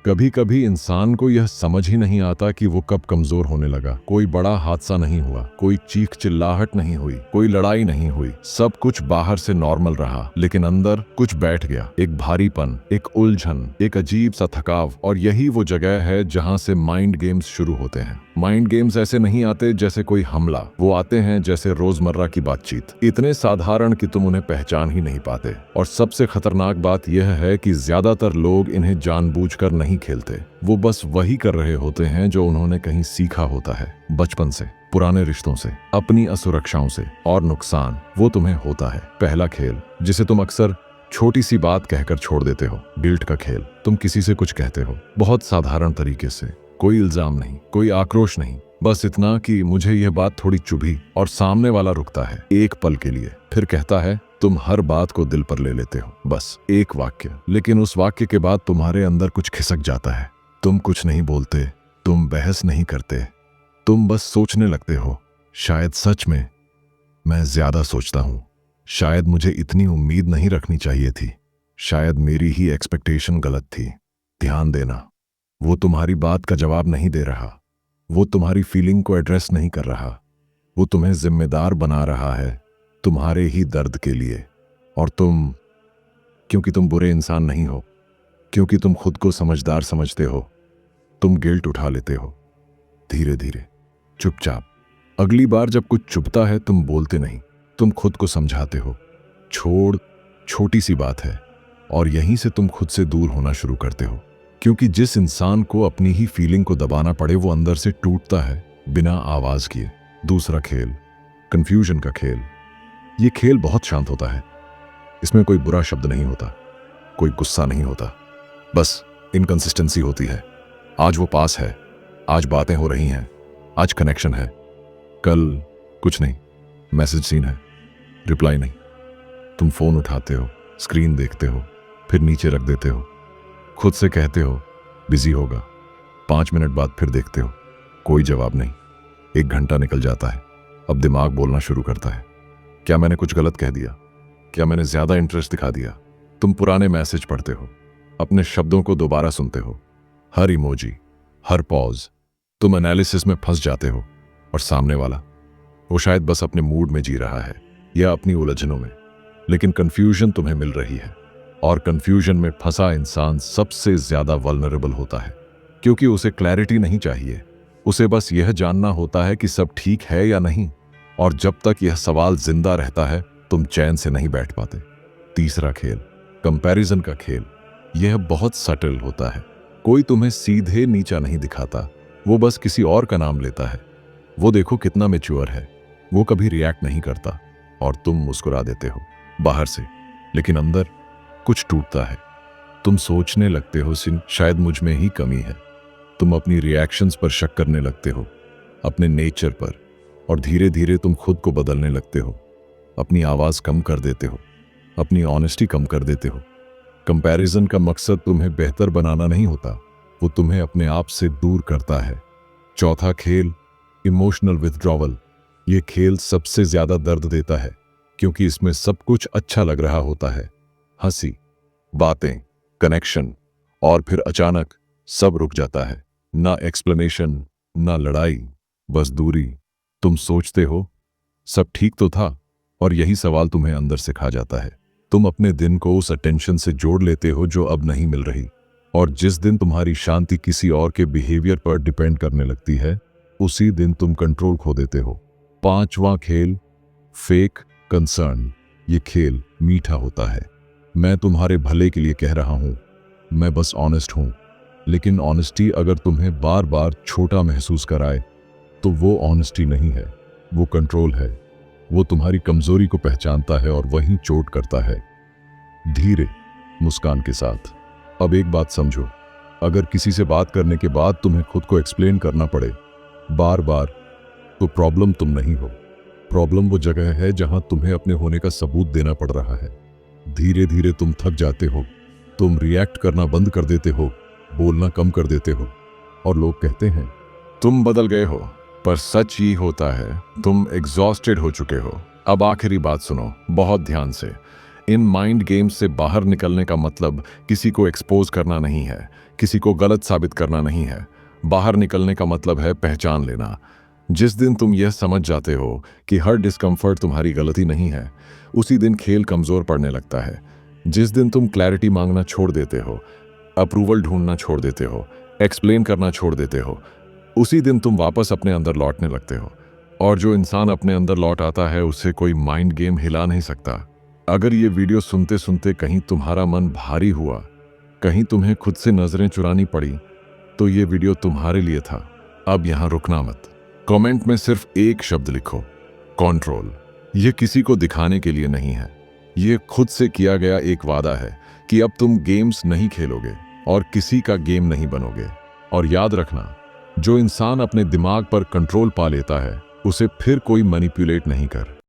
कभी कभी इंसान को यह समझ ही नहीं आता कि वो कब कमजोर होने लगा। कोई बड़ा हादसा नहीं हुआ, कोई चीख चिल्लाहट नहीं हुई, कोई लड़ाई नहीं हुई, सब कुछ बाहर से नॉर्मल रहा, लेकिन अंदर कुछ बैठ गया। एक भारीपन, एक उलझन, एक अजीब सा थकाव। और यही वो जगह है जहां से माइंड गेम्स शुरू होते हैं। माइंड गेम्स ऐसे नहीं आते जैसे कोई हमला, वो आते हैं जैसे रोजमर्रा की बातचीत, इतने साधारण कि तुम उन्हें पहचान ही नहीं पाते। और सबसे खतरनाक बात यह है कि ज्यादातर लोग इन्हें जानबूझकर नहीं खेलते, वो बस वही कर रहे होते हैं जो उन्होंने कहीं सीखा होता है, बचपन से, पुराने रिश्तों से, अपनी असुरक्षाओं से। और नुकसान वो तुम्हें होता है। पहला खेल जिसे तुम अक्सर छोटी सी बात कहकर छोड़ देते हो, गिल्ट का खेल। तुम किसी से कुछ कहते हो बहुत साधारण तरीके से, कोई इल्जाम नहीं, कोई आक्रोश नहीं, बस इतना कि मुझे यह बात थोड़ी चुभी। और सामने वाला रुकता है एक पल के लिए, फिर कहता है तुम हर बात को दिल पर ले लेते हो। बस एक वाक्य, लेकिन उस वाक्य के बाद तुम्हारे अंदर कुछ खिसक जाता है। तुम कुछ नहीं बोलते, तुम बहस नहीं करते, तुम बस सोचने लगते हो, शायद सच में मैं ज्यादा सोचता हूं, शायद मुझे इतनी उम्मीद नहीं रखनी चाहिए थी, शायद मेरी ही एक्सपेक्टेशन गलत थी। ध्यान देना, वो तुम्हारी बात का जवाब नहीं दे रहा, वो तुम्हारी फीलिंग को एड्रेस नहीं कर रहा, वो तुम्हें जिम्मेदार बना रहा है तुम्हारे ही दर्द के लिए। और तुम, क्योंकि तुम बुरे इंसान नहीं हो, क्योंकि तुम खुद को समझदार समझते हो, तुम गिल्ट उठा लेते हो धीरे धीरे, चुपचाप। अगली बार जब कुछ चुभता है तुम बोलते नहीं, तुम खुद को समझाते हो, छोड़, छोटी सी बात है। और यहीं से तुम खुद से दूर होना शुरू करते हो, क्योंकि जिस इंसान को अपनी ही फीलिंग को दबाना पड़े वो अंदर से टूटता है बिना आवाज किए। दूसरा खेल, कंफ्यूजन का खेल। ये खेल बहुत शांत होता है, इसमें कोई बुरा शब्द नहीं होता, कोई गुस्सा नहीं होता, बस इनकंसिस्टेंसी होती है। आज वो पास है, आज बातें हो रही हैं, आज कनेक्शन है, कल कुछ नहीं, मैसेज सीन है, रिप्लाई नहीं। तुम फोन उठाते हो, स्क्रीन देखते हो, फिर नीचे रख देते हो, खुद से कहते हो बिजी होगा। 5 मिनट बाद फिर देखते हो, कोई जवाब नहीं। 1 घंटा निकल जाता है, अब दिमाग बोलना शुरू करता है, क्या मैंने कुछ गलत कह दिया, क्या मैंने ज्यादा इंटरेस्ट दिखा दिया। तुम पुराने मैसेज पढ़ते हो, अपने शब्दों को दोबारा सुनते हो, हर इमोजी, हर पॉज। तुम एनालिसिस में फंस जाते हो, और सामने वाला, वो शायद बस अपने मूड में जी रहा है या अपनी उलझनों में, लेकिन कंफ्यूजन तुम्हें मिल रही है। और कंफ्यूजन में फंसा इंसान सबसे ज्यादा वल्नरेबल होता है, क्योंकि उसे क्लैरिटी नहीं चाहिए, उसे बस यह जानना होता है कि सब ठीक है या नहीं। और जब तक यह सवाल जिंदा रहता है तुम चैन से नहीं बैठ पाते। तीसरा खेल, कंपैरिजन का खेल। यह बहुत सटल होता है, कोई तुम्हें सीधे नीचा नहीं दिखाता, वो बस किसी और का नाम लेता है। वो देखो कितना मैच्योर है, वो कभी रिएक्ट नहीं करता, और तुम मुस्कुरा देते हो बाहर से, लेकिन अंदर कुछ टूटता है। तुम सोचने लगते हो शायद मुझ में ही कमी है। तुम अपनी रिएक्शंस पर शक करने लगते हो, अपने नेचर पर, और धीरे धीरे तुम खुद को बदलने लगते हो। अपनी आवाज कम कर देते हो, अपनी ऑनेस्टी कम कर देते हो। कंपैरिजन का मकसद तुम्हें बेहतर बनाना नहीं होता, वो तुम्हें अपने आप से दूर करता है। चौथा खेल, इमोशनल विथड्रॉवल। ये खेल सबसे ज्यादा दर्द देता है, क्योंकि इसमें सब कुछ अच्छा लग रहा होता है, हंसी, बातें, कनेक्शन, और फिर अचानक सब रुक जाता है। ना एक्सप्लेनेशन, ना लड़ाई, बस दूरी। तुम सोचते हो सब ठीक तो था, और यही सवाल तुम्हें अंदर से खा जाता है। तुम अपने दिन को उस अटेंशन से जोड़ लेते हो जो अब नहीं मिल रही, और जिस दिन तुम्हारी शांति किसी और के बिहेवियर पर डिपेंड करने लगती है, उसी दिन तुम कंट्रोल खो देते हो। पांचवा खेल, फेक कंसर्न। ये खेल मीठा होता है, मैं तुम्हारे भले के लिए कह रहा हूं, मैं बस ऑनेस्ट हूं। लेकिन ऑनेस्टी अगर तुम्हें बार बार छोटा महसूस कराए तो वो ऑनेस्टी नहीं है, वो कंट्रोल है। वो तुम्हारी कमजोरी को पहचानता है और वहीं चोट करता है, धीरे, मुस्कान के साथ। अब एक बात समझो, अगर किसी से बात करने के बाद तुम्हें खुद को एक्सप्लेन करना पड़े बार बार, तो प्रॉब्लम तुम नहीं हो, प्रॉब्लम वो जगह है जहां तुम्हें अपने होने का सबूत देना पड़ रहा है। धीरे धीरे तुम थक जाते हो, तुम रिएक्ट करना बंद कर देते हो, बोलना कम कर देते हो, और लोग कहते हैं तुम बदल गए हो, पर सच ये होता है तुम एग्जॉस्टेड हो चुके हो। अब आखिरी बात सुनो बहुत ध्यान से। इन माइंड गेम्स से बाहर निकलने का मतलब किसी को एक्सपोज करना नहीं है, किसी को गलत साबित करना नहीं है। बाहर निकलने का मतलब है पहचान लेना। जिस दिन तुम यह समझ जाते हो कि हर डिस्कम्फर्ट तुम्हारी गलती नहीं है, उसी दिन खेल कमजोर पड़ने लगता है। जिस दिन तुम क्लैरिटी मांगना छोड़ देते हो, अप्रूवल ढूंढना छोड़ देते हो, एक्सप्लेन करना छोड़ देते हो, उसी दिन तुम वापस अपने अंदर लौटने लगते हो। और जो इंसान अपने अंदर लौट आता है, उससे कोई माइंड गेम हिला नहीं सकता। अगर ये वीडियो सुनते सुनते कहीं तुम्हारा मन भारी हुआ, कहीं तुम्हें खुद से नजरें चुरानी पड़ी, तो ये वीडियो तुम्हारे लिए था। अब यहां रुकना मत। कमेंट में सिर्फ एक शब्द लिखो, कंट्रोल। ये किसी को दिखाने के लिए नहीं है, ये खुद से किया गया एक वादा है कि अब तुम गेम्स नहीं खेलोगे और किसी का गेम नहीं बनोगे। और याद रखना, जो इंसान अपने दिमाग पर कंट्रोल पा लेता है, उसे फिर कोई मैनिपुलेट नहीं कर